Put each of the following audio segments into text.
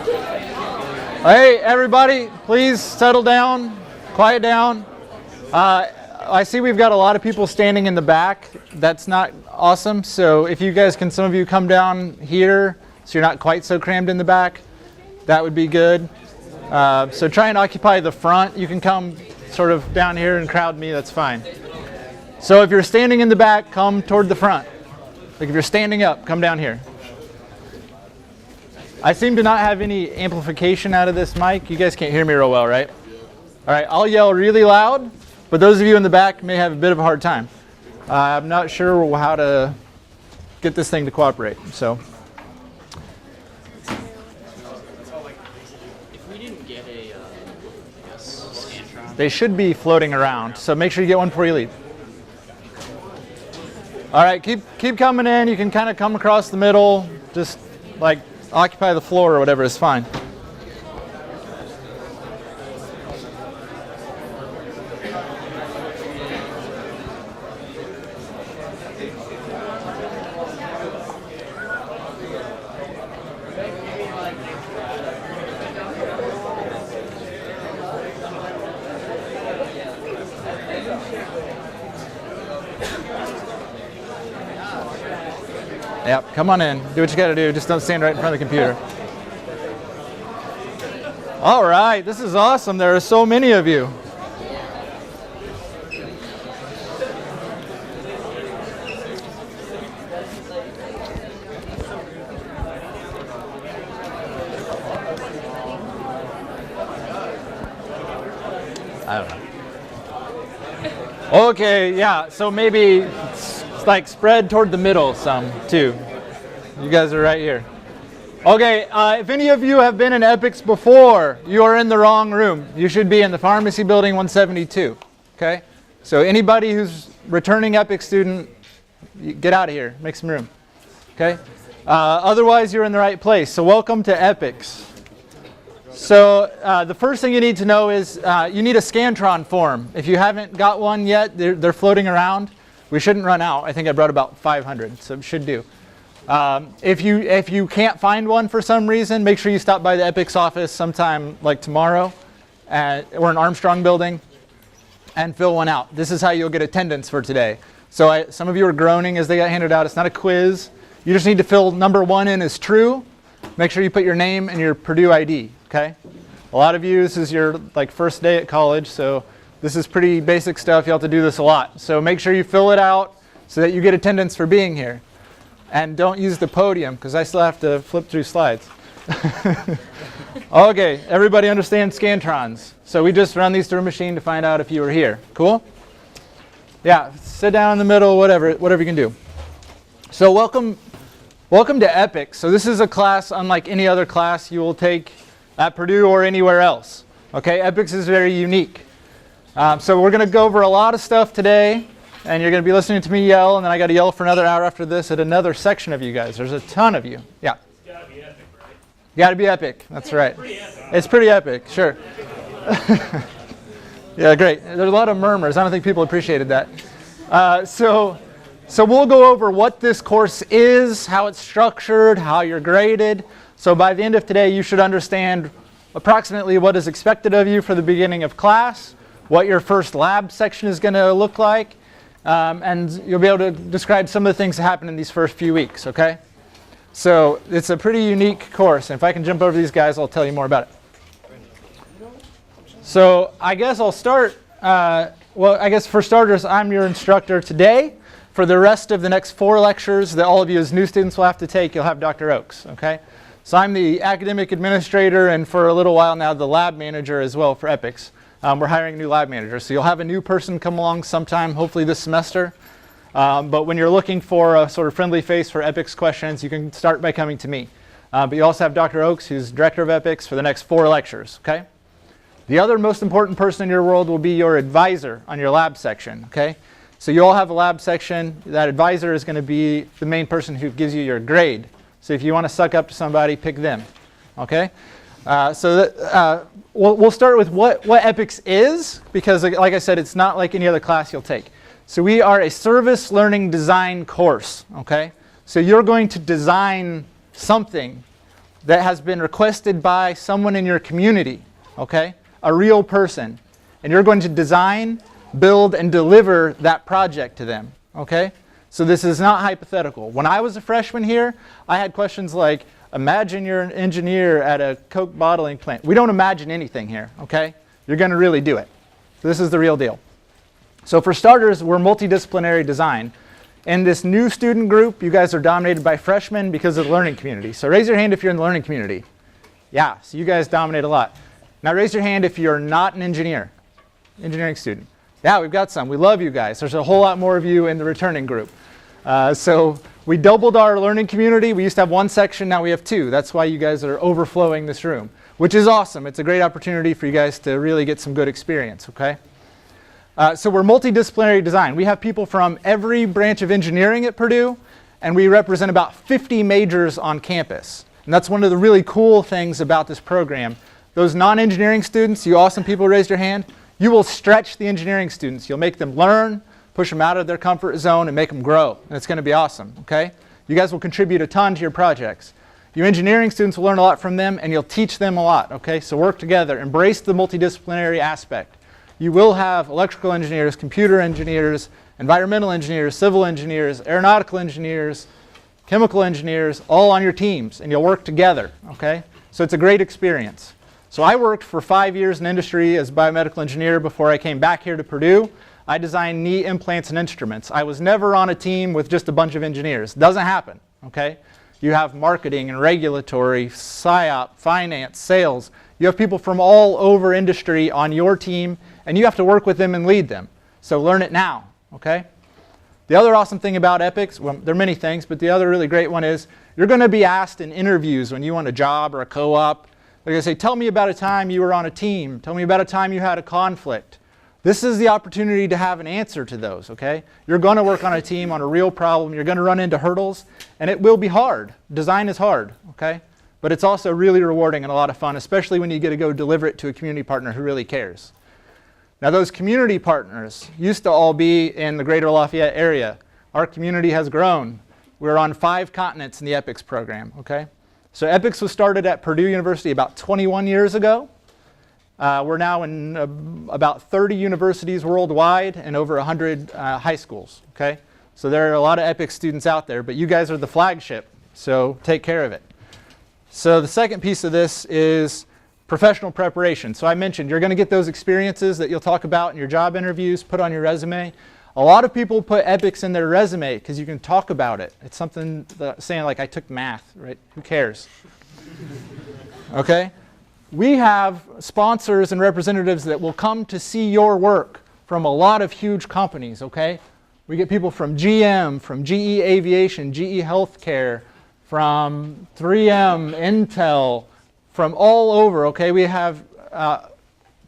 Hey, everybody, please settle down, quiet down. I see we've got a lot of people standing in the back. That's not awesome. So if you guys can, some of you come down here so you're not quite so crammed in the back, that would be good. So try and occupy the front. You can come sort of down here and crowd me, that's fine. So if you're standing in the back, come toward the front. Like if you're standing up, come down here. I seem to not have any amplification out of this mic. You guys can't hear me real well, right? All right, I'll yell really loud, but those of you in the back may have a bit of a hard time. I'm not sure how to get this thing to cooperate, so. If we didn't get a Scantron. They should be floating around, so make sure you get one before you leave. All right, keep coming in. You can kind of come across the middle, just like occupy the floor or whatever is fine. Yep, come on in. Do what you got to do. Just don't stand right in front of the computer. All right, this is awesome. There are so many of you. I don't know. Okay, yeah, so maybe like spread toward the middle some too. You guys are right here. Okay, if any of you have been in EPICS before, you are in the wrong room. You should be in the pharmacy building 172. Okay, so anybody who's returning EPICS student, get out of here, make some room. Okay, otherwise you're in the right place. So welcome to EPICS. So the first thing you need to know is you need a Scantron form. If you haven't got one yet, they're floating around. We shouldn't run out. I think I brought about 500, so it should do. If you can't find one for some reason, make sure you stop by the EPICS office sometime like tomorrow. We're in Armstrong building, and fill one out. This is how you'll get attendance for today. So some of you are groaning as they got handed out. It's not a quiz. You just need to fill number 1 in as true. Make sure you put your name and your Purdue ID. Okay. A lot of you, this is your first day at college, so this is pretty basic stuff. You'll have to do this a lot. So make sure you fill it out so that you get attendance for being here. And don't use the podium, because I still have to flip through slides. Okay, everybody understands Scantrons. So we just run these through a machine to find out if you were here. Cool? Yeah, sit down in the middle, whatever you can do. So welcome to EPICS. So this is a class unlike any other class you will take at Purdue or anywhere else. Okay, EPICS is very unique. So we're going to go over a lot of stuff today, and you're going to be listening to me yell, and then I got to yell for another hour after this at another section of you guys. There's a ton of you. Yeah. It's got to be epic, right? Got to be epic. That's right. It's pretty epic. It's pretty epic, sure. Yeah, great. There's a lot of murmurs. I don't think people appreciated that. So we'll go over what this course is, how it's structured, how you're graded. So by the end of today, you should understand approximately what is expected of you for the beginning of class, what your first lab section is going to look like, and you'll be able to describe some of the things that happen in these first few weeks, okay? So it's a pretty unique course, and if I can jump over these guys, I'll tell you more about it. So I guess I'll start, well, I guess for starters, I'm your instructor today. For the rest of the next 4 lectures that all of you as new students will have to take, you'll have Dr. Oakes, okay? So I'm the academic administrator, and for a little while now, the lab manager as well for EPICS. We're hiring a new lab manager, so you'll have a new person come along sometime, hopefully this semester. But when you're looking for a sort of friendly face for EPICS questions, you can start by coming to me. But you also have Dr. Oakes, who's director of EPICS, for the next 4 lectures, okay? The other most important person in your world will be your advisor on your lab section, okay? So you all have a lab section. That advisor is going to be the main person who gives you your grade. So if you want to suck up to somebody, pick them, okay? We'll start with what EPICS is, because like I said, it's not like any other class you'll take. So we are a service learning design course, okay? So you're going to design something that has been requested by someone in your community, okay? A real person. And you're going to design, build, and deliver that project to them, okay? So this is not hypothetical. When I was a freshman here, I had questions like, imagine you're an engineer at a Coke bottling plant. We don't imagine anything here, okay? You're going to really do it. So this is the real deal. So for starters, we're multidisciplinary design. In this new student group, you guys are dominated by freshmen because of the learning community. So raise your hand if you're in the learning community. Yeah, so you guys dominate a lot. Now raise your hand if you're not an engineering student. Yeah, we've got some. We love you guys. There's a whole lot more of you in the returning group. So we doubled our learning community. We used to have one section, now we have two. That's why you guys are overflowing this room, which is awesome. It's a great opportunity for you guys to really get some good experience, okay? So we're multidisciplinary design. We have people from every branch of engineering at Purdue, and we represent about 50 majors on campus. And that's one of the really cool things about this program. Those non-engineering students, you awesome people raised your hand, you will stretch the engineering students. You'll make them learn, push them out of their comfort zone, and make them grow. And it's going to be awesome, okay? You guys will contribute a ton to your projects. You engineering students will learn a lot from them, and you'll teach them a lot, okay? So work together. Embrace the multidisciplinary aspect. You will have electrical engineers, computer engineers, environmental engineers, civil engineers, aeronautical engineers, chemical engineers, all on your teams, and you'll work together, okay? So it's a great experience. So I worked for 5 years in industry as a biomedical engineer before I came back here to Purdue. I designed knee implants and instruments. I was never on a team with just a bunch of engineers. Doesn't happen, okay? You have marketing and regulatory, PSYOP, finance, sales. You have people from all over industry on your team, and you have to work with them and lead them. So learn it now, okay? The other awesome thing about EPICS, well, there are many things, but the other really great one is you're going to be asked in interviews when you want a job or a co-op. They're going to say, tell me about a time you were on a team. Tell me about a time you had a conflict. This is the opportunity to have an answer to those, okay? You're going to work on a team on a real problem. You're going to run into hurdles, and it will be hard. Design is hard, okay? But it's also really rewarding and a lot of fun, especially when you get to go deliver it to a community partner who really cares. Now, those community partners used to all be in the greater Lafayette area. Our community has grown. We're on 5 continents in the EPICS program, okay? So EPICS was started at Purdue University about 21 years ago. We're now in about 30 universities worldwide and over 100 high schools, okay? So there are a lot of EPICS students out there, but you guys are the flagship, so take care of it. So the second piece of this is professional preparation. So I mentioned you're going to get those experiences that you'll talk about in your job interviews, put on your resume. A lot of people put EPICS in their resume because you can talk about it. It's something that, saying like I took math, right? Who cares? Okay? We have sponsors and representatives that will come to see your work from a lot of huge companies, okay? We get people from GM, from GE Aviation, GE Healthcare, from 3M, Intel, from all over, okay? We have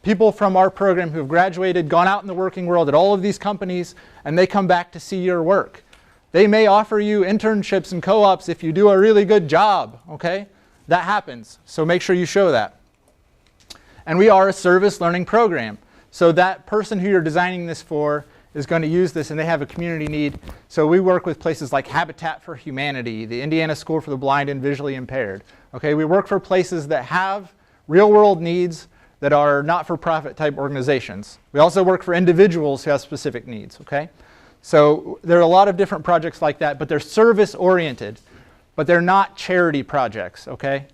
people from our program who have graduated, gone out in the working world at all of these companies, and they come back to see your work. They may offer you internships and co-ops if you do a really good job, okay? That happens, so make sure you show that. And we are a service learning program. So that person who you're designing this for is going to use this and they have a community need. So we work with places like Habitat for Humanity, the Indiana School for the Blind and Visually Impaired. Okay, we work for places that have real world needs that are not-for-profit type organizations. We also work for individuals who have specific needs, okay? So there are a lot of different projects like that, but they're service-oriented, but they're not charity projects, okay?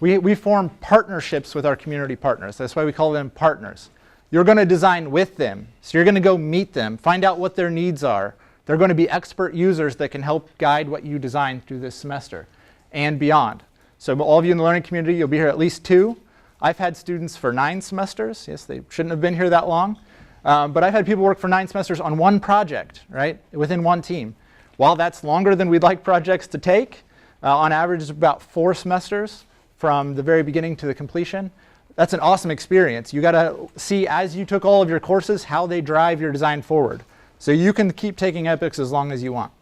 We form partnerships with our community partners. That's why we call them partners. You're going to design with them. So you're going to go meet them, find out what their needs are. They're going to be expert users that can help guide what you design through this semester and beyond. So all of you in the learning community, you'll be here at least 2. I've had students for 9 semesters. Yes, they shouldn't have been here that long. But I've had people work for 9 semesters on one project, right, within one team. While that's longer than we'd like projects to take, on average it's about 4 semesters from the very beginning to the completion. That's an awesome experience. You got to see, as you took all of your courses, how they drive your design forward. So you can keep taking EPICS as long as you want.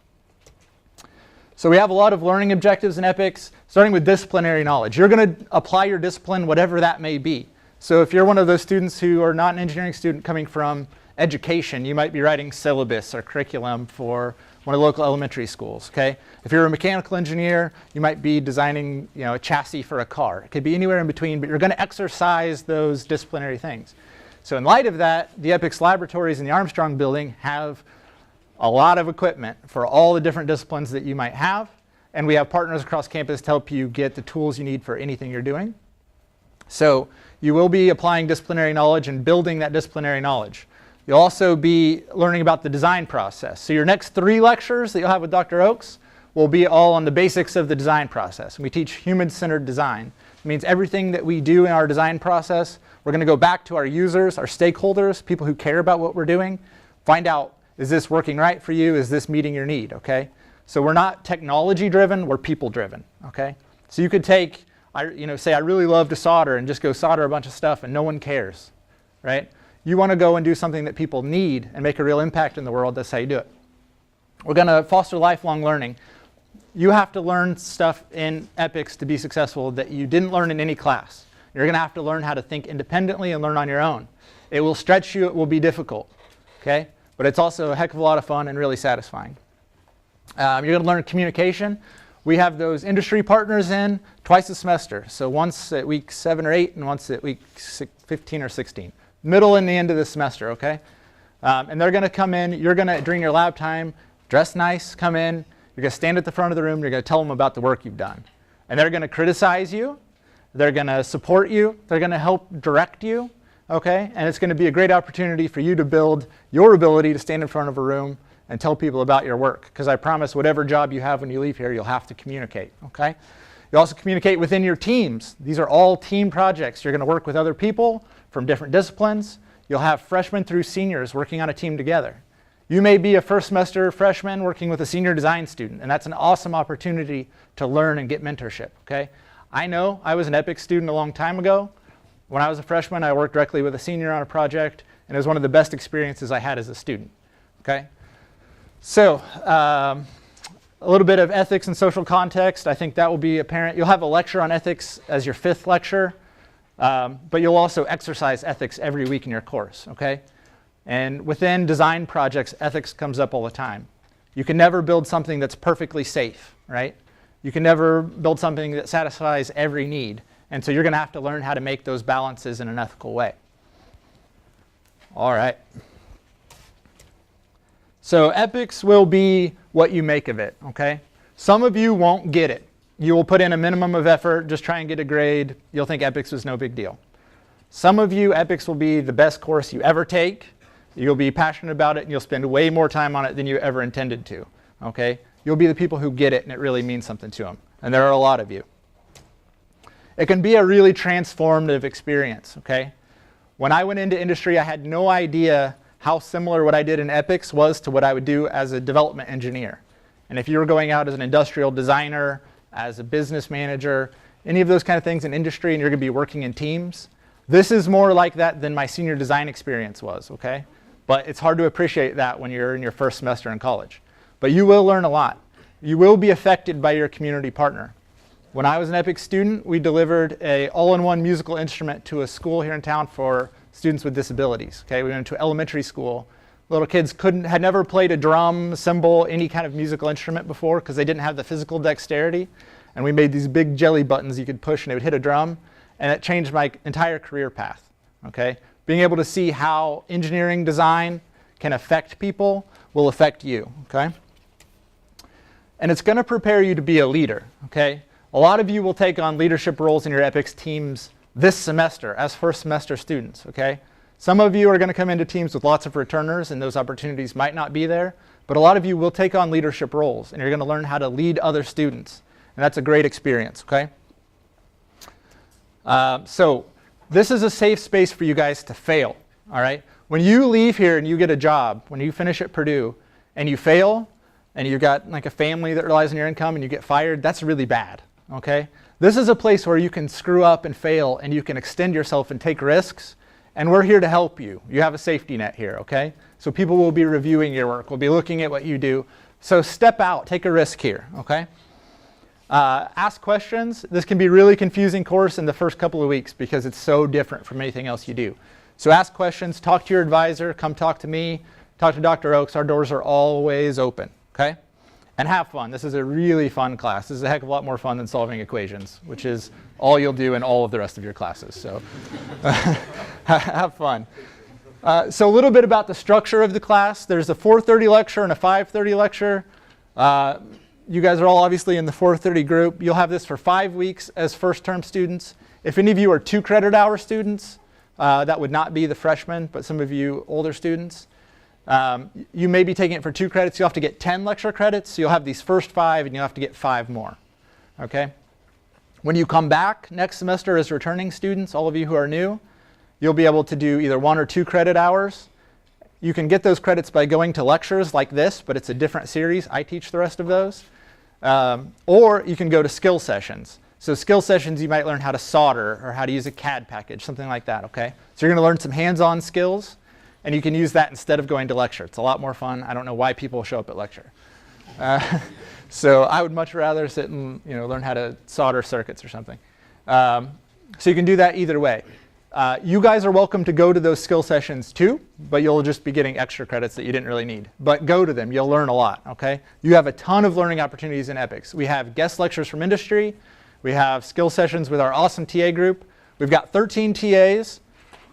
So we have a lot of learning objectives in EPICS, starting with disciplinary knowledge. You're going to apply your discipline, whatever that may be. So if you're one of those students who are not an engineering student coming from education, you might be writing syllabus or curriculum for one of the local elementary schools, okay? If you're a mechanical engineer, you might be designing, a chassis for a car. It could be anywhere in between, but you're going to exercise those disciplinary things. So in light of that, the EPICS laboratories in the Armstrong building have a lot of equipment for all the different disciplines that you might have, and we have partners across campus to help you get the tools you need for anything you're doing. So you will be applying disciplinary knowledge and building that disciplinary knowledge. You'll also be learning about the design process. So your next 3 lectures that you'll have with Dr. Oakes will be all on the basics of the design process. We teach human-centered design. It means everything that we do in our design process, we're going to go back to our users, our stakeholders, people who care about what we're doing, find out, is this working right for you? Is this meeting your need? Okay? So we're not technology-driven, we're people-driven. Okay? So you could take, say I really love to solder and just go solder a bunch of stuff and no one cares, right? You want to go and do something that people need and make a real impact in the world. That's how you do it. We're going to foster lifelong learning. You have to learn stuff in EPICS to be successful that you didn't learn in any class. You're going to have to learn how to think independently and learn on your own. It will stretch you. It will be difficult. Okay? But it's also a heck of a lot of fun and really satisfying. You're going to learn communication. We have those industry partners in twice a semester. So once at week 7 or 8 and once at week 15 or 16. Middle and the end of the semester, okay? And they're going to come in. You're going to, during your lab time, dress nice, come in. You're going to stand at the front of the room. You're going to tell them about the work you've done. And they're going to criticize you. They're going to support you. They're going to help direct you, okay? And it's going to be a great opportunity for you to build your ability to stand in front of a room and tell people about your work. Because I promise whatever job you have when you leave here, you'll have to communicate, okay? You also communicate within your teams. These are all team projects. You're going to work with other people from different disciplines. You'll have freshmen through seniors working on a team together. You may be a first semester freshman working with a senior design student, and that's an awesome opportunity to learn and get mentorship, okay? I know I was an EPICS student a long time ago. When I was a freshman, I worked directly with a senior on a project, and it was one of the best experiences I had as a student, okay? So, a little bit of ethics and social context. I think that will be apparent. You'll have a lecture on ethics as your 5th lecture. But you'll also exercise ethics every week in your course, okay? And within design projects, ethics comes up all the time. You can never build something that's perfectly safe, right? You can never build something that satisfies every need. And so you're going to have to learn how to make those balances in an ethical way. All right. So EPICS will be what you make of it, okay? Some of you won't get it. You will put in a minimum of effort, just try and get a grade. You'll think EPICS was no big deal. Some of you, EPICS will be the best course you ever take. You'll be passionate about it, and you'll spend way more time on it than you ever intended to. Okay? You'll be the people who get it, and it really means something to them. And there are a lot of you. It can be a really transformative experience. Okay? When I went into industry, I had no idea how similar what I did in EPICS was to what I would do as a development engineer. And if you were going out as an industrial designer, as a business manager, any of those kind of things in industry, and you're going to be working in teams, this is more like that than my senior design experience was, okay? But it's hard to appreciate that when you're in your first semester in college. But you will learn a lot. You will be affected by your community partner. When I was an EPICS student, we delivered an all-in-one musical instrument to a school here in town for students with disabilities, okay? We went to elementary school. Little kids had never played a drum, cymbal, any kind of musical instrument before because they didn't have the physical dexterity. And we made these big jelly buttons you could push and it would hit a drum. And it changed my entire career path, okay? Being able to see how engineering design can affect people will affect you, okay? And it's going to prepare you to be a leader, okay? A lot of you will take on leadership roles in your EPICS teams this semester as first semester students, okay? Some of you are going to come into teams with lots of returners, and those opportunities might not be there. But a lot of you will take on leadership roles, and you're going to learn how to lead other students. And that's a great experience, okay? So this is a safe space for you guys to fail, all right? When you leave here and you get a job, when you finish at Purdue, and you fail, and you've got like a family that relies on your income, and you get fired, that's really bad, okay? This is a place where you can screw up and fail, and you can extend yourself and take risks. And we're here to help you. You have a safety net here, okay? So people will be reviewing your work, will be looking at what you do. So step out, take a risk here, okay? Ask questions. This can be a really confusing course in the first couple of weeks because it's so different from anything else you do. So ask questions, talk to your advisor, come talk to me, talk to Dr. Oakes. Our doors are always open, okay? And have fun. This is a really fun class. This is a heck of a lot more fun than solving equations, which is all you'll do in all of the rest of your classes. So have fun. So a little bit about the structure of the class. There's a 4:30 lecture and a 5:30 lecture. You guys are all obviously in the 4:30 group. You'll have this for 5 weeks as first-term students. If any of you are 2 credit hour students, that would not be the freshmen, but some of you older students, you may be taking it for 2 credits. You'll have to get 10 lecture credits. So you'll have these first 5, and you'll have to get 5 more. Okay? When you come back next semester as returning students, all of you who are new, you'll be able to do either 1 or 2 credit hours. You can get those credits by going to lectures like this, but it's a different series. I teach the rest of those. Or you can go to skill sessions. So skill sessions, you might learn how to solder or how to use a CAD package, something like that, okay? So you're going to learn some hands-on skills, and you can use that instead of going to lecture. It's a lot more fun. I don't know why people show up at lecture. So I would much rather sit and learn how to solder circuits or something. So you can do that either way. You guys are welcome to go to those skill sessions too, but you'll just be getting extra credits that you didn't really need. But go to them. You'll learn a lot, okay? You have a ton of learning opportunities in EPICS. We have guest lectures from industry. We have skill sessions with our awesome TA group. We've got 13 TAs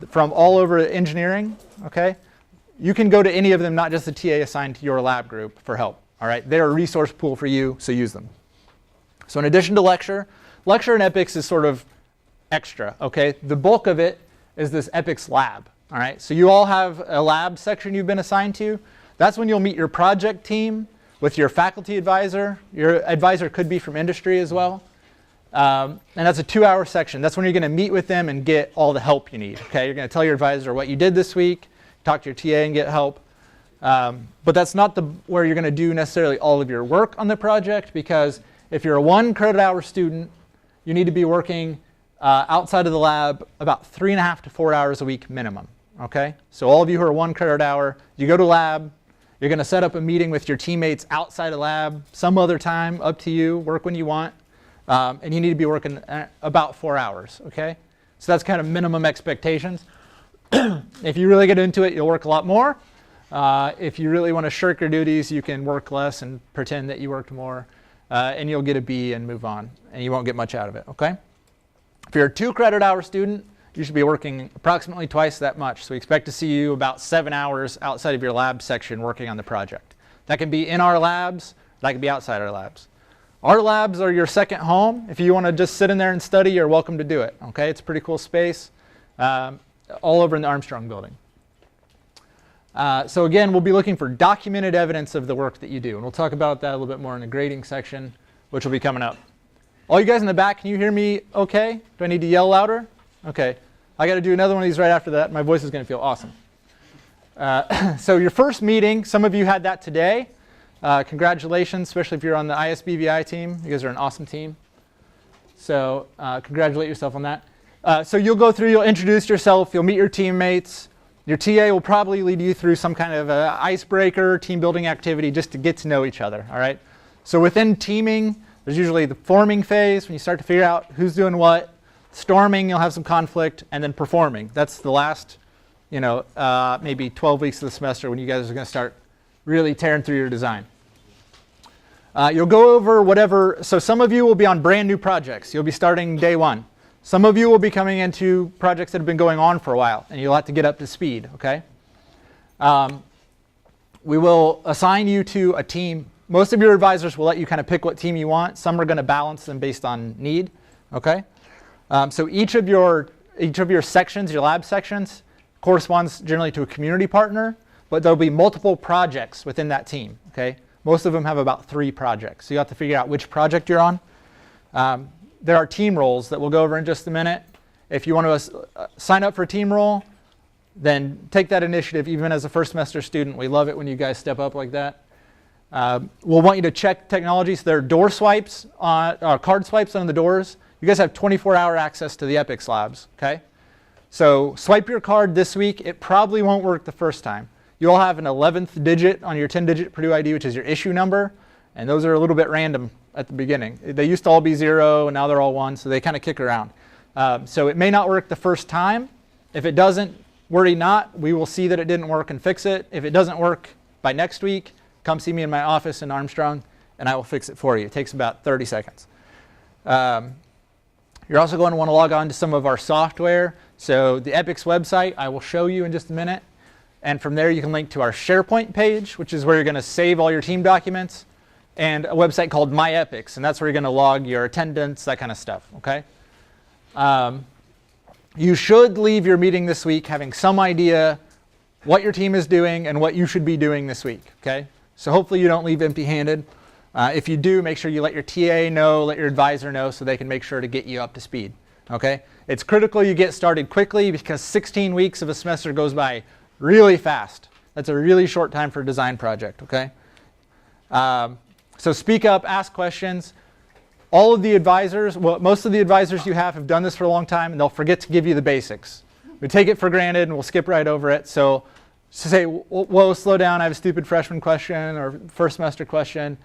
from all over engineering, okay? You can go to any of them, not just the TA assigned to your lab group for help, all right? They're a resource pool for you, so use them. So in addition to lecture in EPICS is sort of extra, okay? The bulk of it is this EPICS lab, all right? So you all have a lab section you've been assigned to. That's when you'll meet your project team with your faculty advisor. Your advisor could be from industry as well. And that's a 2-hour section. That's when you're going to meet with them and get all the help you need, okay? You're going to tell your advisor what you did this week, talk to your TA and get help. But that's not where you're going to do necessarily all of your work on the project, because if you're a 1 credit hour student, you need to be working outside of the lab about 3.5 to 4 hours a week minimum, okay? So all of you who are 1 credit hour, you go to lab, you're going to set up a meeting with your teammates outside of lab some other time, up to you, work when you want. And you need to be working about 4 hours, okay? So that's kind of minimum expectations. If you really get into it, you'll work a lot more. If you really want to shirk your duties, you can work less and pretend that you worked more, and you'll get a B and move on, and you won't get much out of it, okay? If you're a 2 credit hour student, you should be working approximately twice that much. So we expect to see you about 7 hours outside of your lab section working on the project. That can be in our labs, that can be outside our labs. Our labs are your second home. If you want to just sit in there and study, you're welcome to do it, okay? It's a pretty cool space, all over in the Armstrong building. So again, we'll be looking for documented evidence of the work that you do, and we'll talk about that a little bit more in the grading section, which will be coming up. All you guys in the back, can you hear me okay? Do I need to yell louder? Okay. I got to do another one of these right after that. My voice is going to feel awesome. So your first meeting, some of you had that today. Congratulations, especially if you're on the ISBVI team. You guys are an awesome team. So congratulate yourself on that. So you'll go through, you'll introduce yourself, you'll meet your teammates. Your TA will probably lead you through some kind of icebreaker, team building activity just to get to know each other, all right? So within teaming, there's usually the forming phase when you start to figure out who's doing what. Storming, you'll have some conflict, and then performing. That's the last, maybe 12 weeks of the semester when you guys are going to start really tearing through your design. You'll go over whatever, so some of you will be on brand new projects. You'll be starting day 1. Some of you will be coming into projects that have been going on for a while, and you'll have to get up to speed, okay? We will assign you to a team. Most of your advisors will let you kind of pick what team you want. Some are going to balance them based on need, okay? So each of your sections, your lab sections, corresponds generally to a community partner, but there'll be multiple projects within that team, okay? Most of them have about 3 projects. So you have to figure out which project you're on. There are team roles that we'll go over in just a minute. If you want to sign up for a team role, then take that initiative even as a first semester student. We love it when you guys step up like that. We'll want you to check technology. So there are door swipes, card swipes on the doors. You guys have 24-hour access to the EPICS labs, okay? So swipe your card this week. It probably won't work the first time. You'll have an 11th digit on your 10-digit Purdue ID, which is your issue number, and those are a little bit random at the beginning. They used to all be 0, and now they're all 1, so they kind of kick around. So it may not work the first time. If it doesn't, worry not. We will see that it didn't work and fix it. If it doesn't work by next week, come see me in my office in Armstrong, and I will fix it for you. It takes about 30 seconds. You're also going to want to log on to some of our software. So the EPICS website, I will show you in just a minute. And from there, you can link to our SharePoint page, which is where you're going to save all your team documents, and a website called My EPICS, and that's where you're going to log your attendance, that kind of stuff. Okay. You should leave your meeting this week having some idea what your team is doing and what you should be doing this week. Okay. So hopefully you don't leave empty-handed. If you do, make sure you let your TA know, let your advisor know, so they can make sure to get you up to speed. Okay? It's critical you get started quickly because 16 weeks of a semester goes by really fast. That's a really short time for a design project. Okay? So speak up, ask questions. All of the advisors, well, most of the advisors you have done this for a long time, and they'll forget to give you the basics. We take it for granted and we'll skip right over it. So say, whoa, slow down, I have a stupid freshman question or first semester question.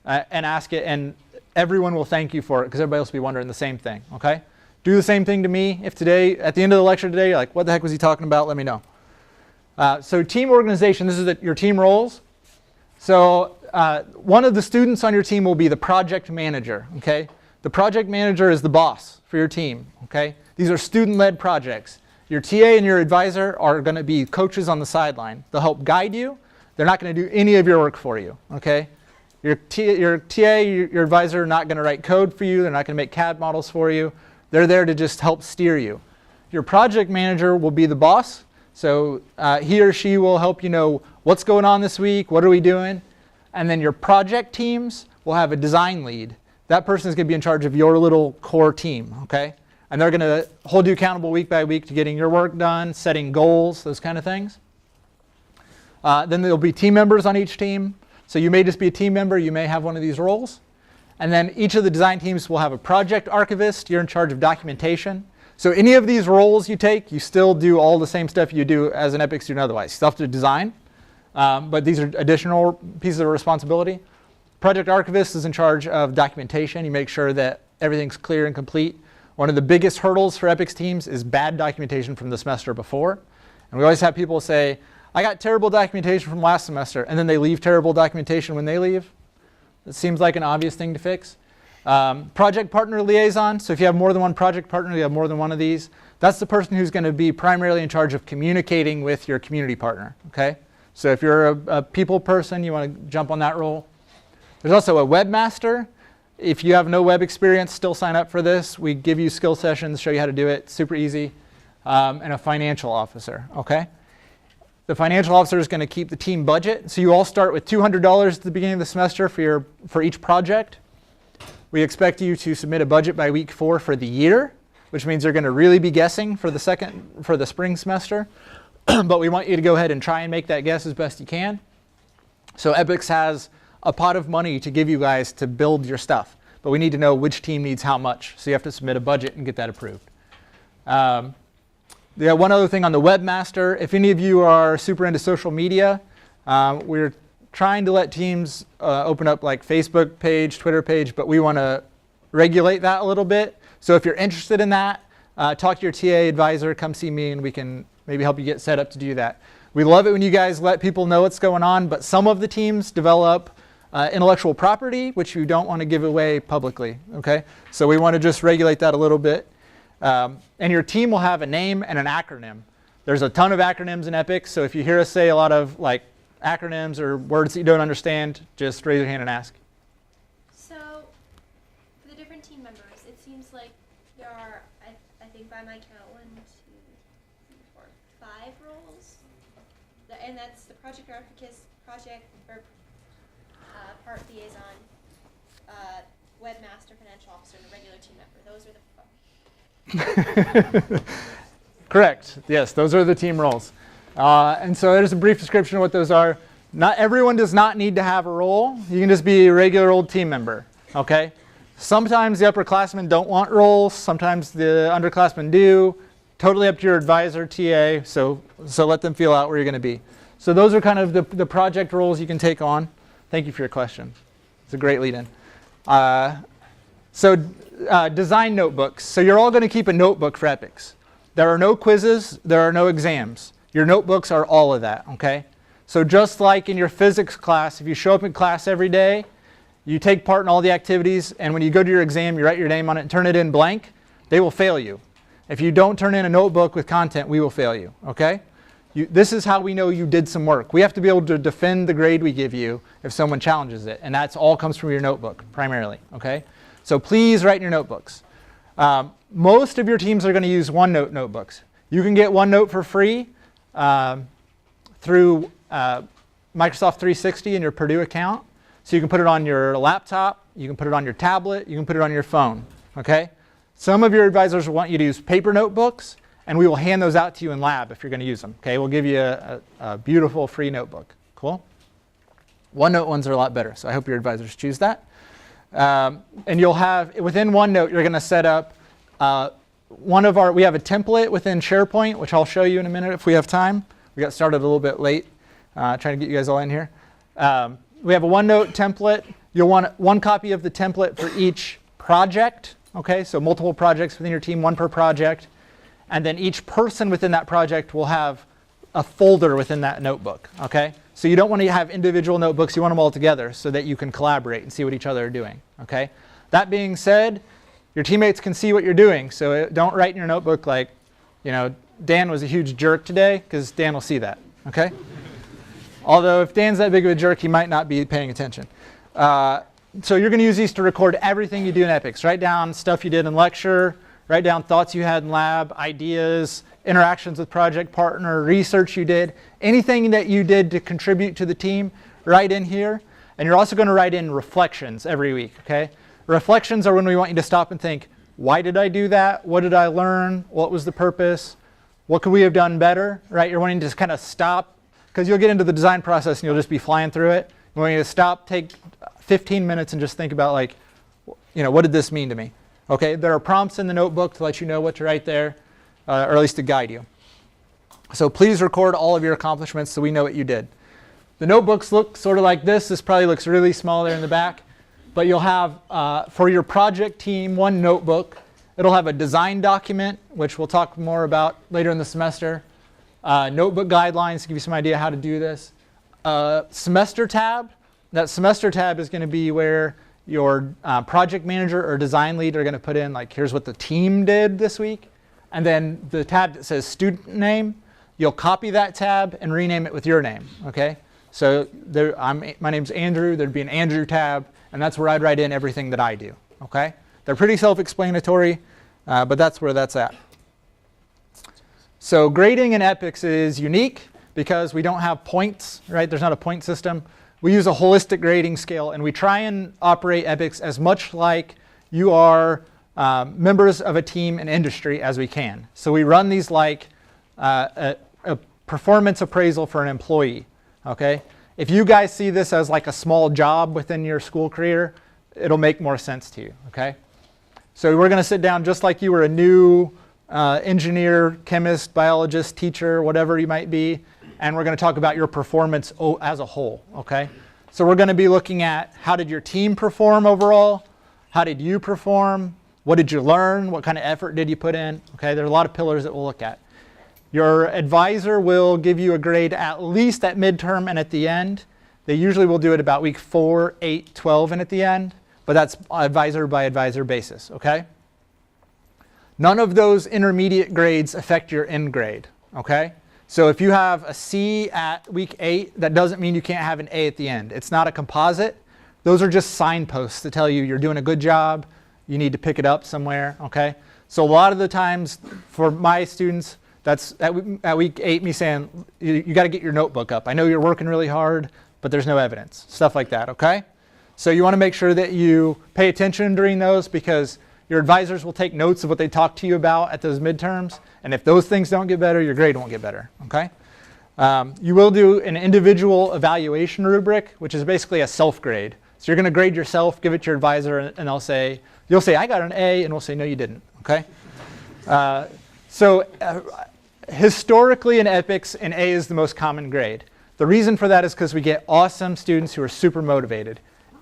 And ask it, and everyone will thank you for it because everybody else will be wondering the same thing. Okay? Do the same thing to me. If today, at the end of the lecture today, you're like, what the heck was he talking about? Let me know. So team organization, this is your team roles. So one of the students on your team will be the project manager. Okay? The project manager is the boss for your team. Okay? These are student-led projects. Your TA and your advisor are going to be coaches on the sideline. They'll help guide you. They're not going to do any of your work for you. Okay? Your TA, your advisor are not going to write code for you. They're not going to make CAD models for you. They're there to just help steer you. Your project manager will be the boss. So he or she will help you know what's going on this week, what are we doing. And then your project teams will have a design lead. That person is going to be in charge of your little core team. Okay? And they're going to hold you accountable week by week to getting your work done, setting goals, those kind of things. Then there'll be team members on each team. So you may just be a team member, you may have one of these roles. And then each of the design teams will have a project archivist. You're in charge of documentation. So any of these roles you take, you still do all the same stuff you do as an EPICS student otherwise. You still have to design, but these are additional pieces of responsibility. Project archivist is in charge of documentation. You make sure that everything's clear and complete. One of the biggest hurdles for EPICS teams is bad documentation from the semester before. And we always have people say, I got terrible documentation from last semester, and then they leave terrible documentation when they leave. It seems like an obvious thing to fix. Project partner liaison. So if you have more than one project partner, you have more than one of these. That's the person who's going to be primarily in charge of communicating with your community partner. Okay? So if you're a people person, you want to jump on that role. There's also a webmaster. If you have no web experience, still sign up for this. We give you skill sessions, show you how to do it. Super easy. And a financial officer. Okay? The financial officer is going to keep the team budget. So you all start with $200 at the beginning of the semester for each project. We expect you to submit a budget by week 4 for the year, which means you're going to really be guessing for the spring semester. But we want you to go ahead and try and make that guess as best you can. So EPICS has a pot of money to give you guys to build your stuff. But we need to know which team needs how much. So you have to submit a budget and get that approved. One other thing on the webmaster, if any of you are super into social media, we're trying to let teams open up like Facebook page, Twitter page, but we want to regulate that a little bit. So if you're interested in that, talk to your TA advisor, come see me, and we can maybe help you get set up to do that. We love it when you guys let people know what's going on, but some of the teams develop intellectual property, which you don't want to give away publicly. Okay? So we want to just regulate that a little bit. And your team will have a name and an acronym. There's a ton of acronyms in EPICS, so if you hear us say a lot of like acronyms or words that you don't understand, just raise your hand and ask. So, for the different team members, it seems like there are, I think by my count, 1, 2, 3, 4, 5 roles. And that's the project archivist, project or part liaison, webmaster, financial officer, and a regular team member. Those are the Correct. Yes, those are the team roles. And so there's a brief description of what those are. Not everyone does not need to have a role. You can just be a regular old team member. Okay? Sometimes the upperclassmen don't want roles. Sometimes the underclassmen do. Totally up to your advisor, TA. So let them feel out where you're going to be. So those are kind of the project roles you can take on. Thank you for your question. It's a great lead-in. Design notebooks. So you're all going to keep a notebook for EPICS. There are no quizzes. There are no exams. Your notebooks are all of that. Okay? So just like in your physics class, if you show up in class every day, you take part in all the activities, and when you go to your exam, you write your name on it and turn it in blank, they will fail you. If you don't turn in a notebook with content, we will fail you, okay? This is how we know you did some work. We have to be able to defend the grade we give you if someone challenges it, and that's all comes from your notebook, primarily, okay? So please write in your notebooks. Most of your teams are going to use OneNote notebooks. You can get OneNote for free through Microsoft 360 in your Purdue account. So you can put it on your laptop, you can put it on your tablet, you can put it on your phone, okay? Some of your advisors will want you to use paper notebooks, and we will hand those out to you in lab if you're going to use them, okay? We'll give you a beautiful free notebook, cool? OneNote ones are a lot better, so I hope your advisors choose that. And you'll have, within OneNote, you're going to set up we have a template within SharePoint, which I'll show you in a minute if we have time. We got started a little bit late, trying to get you guys all in here. We have a OneNote template. You'll want one copy of the template for each project, okay? So multiple projects within your team, one per project. And then each person within that project will have a folder within that notebook, okay? So you don't want to have individual notebooks, you want them all together so that you can collaborate and see what each other are doing, okay? That being said, your teammates can see what you're doing, so don't write in your notebook like, you know, Dan was a huge jerk today, because Dan will see that, okay? Although if Dan's that big of a jerk, he might not be paying attention. So you're going to use these to record everything you do in EPICS. Write down stuff you did in lecture, write down thoughts you had in lab, ideas, interactions with project partner, research you did, anything that you did to contribute to the team, write in here. And you're also going to write in reflections every week, okay? Reflections are when we want you to stop and think, why did I do that? What did I learn? What was the purpose? What could we have done better, right? You're wanting to just kind of stop, because you'll get into the design process and you'll just be flying through it. You want you to stop, take 15 minutes and just think about, like, you know, what did this mean to me? Okay, there are prompts in the notebook to let you know what to write there, or at least to guide you. So please record all of your accomplishments so we know what you did. The notebooks look sort of like this. This probably looks really small there in the back. But you'll have, for your project team, one notebook. It'll have a design document, which we'll talk more about later in the semester. Notebook guidelines to give you some idea how to do this. Semester tab. That semester tab is going to be where your project manager or design lead are going to put in, like, here's what the team did this week. And then the tab that says student name, you'll copy that tab and rename it with your name, okay? So my name's Andrew. There'd be an Andrew tab, and that's where I'd write in everything that I do, okay? They're pretty self-explanatory, but that's where that's at. So grading in EPICS is unique because we don't have points, right? There's not a point system. We use a holistic grading scale, and we try and operate EPICS as much like you are members of a team in industry as we can. So we run these like a performance appraisal for an employee, okay? If you guys see this as like a small job within your school career, it'll make more sense to you, okay? So we're going to sit down just like you were a new engineer, chemist, biologist, teacher, whatever you might be, and we're going to talk about your performance as a whole, okay? So we're going to be looking at how did your team perform overall? How did you perform? What did you learn? What kind of effort did you put in? Okay, there are a lot of pillars that we'll look at. Your advisor will give you a grade at least at midterm and at the end. They usually will do it about week 4, 8, 12 and at the end, but that's advisor by advisor basis, okay? None of those intermediate grades affect your end grade, okay? So if you have a C at week 8, that doesn't mean you can't have an A at the end. It's not a composite. Those are just signposts to tell you you're doing a good job, you need to pick it up somewhere, okay? So a lot of the times for my students, that's at week 8 me saying, you got to get your notebook up. I know you're working really hard, but there's no evidence. Stuff like that, okay? So you want to make sure that you pay attention during those because your advisors will take notes of what they talk to you about at those midterms. And if those things don't get better, your grade won't get better, okay? You will do an individual evaluation rubric, which is basically a self-grade. So you're going to grade yourself, give it to your advisor, and you'll say, I got an A, and we'll say, no, you didn't, okay? Historically in EPICS, an A is the most common grade. The reason for that is because we get awesome students who are super motivated.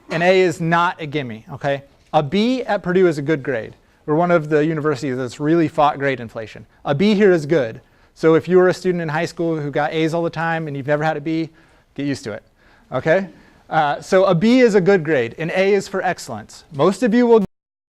An A is not a gimme, okay? A B at Purdue is a good grade. We're one of the universities that's really fought grade inflation. A B here is good. So if you were a student in high school who got A's all the time and you've never had a B, Get used to it. Okay? So a B is a good grade. An A is for excellence. Most of you will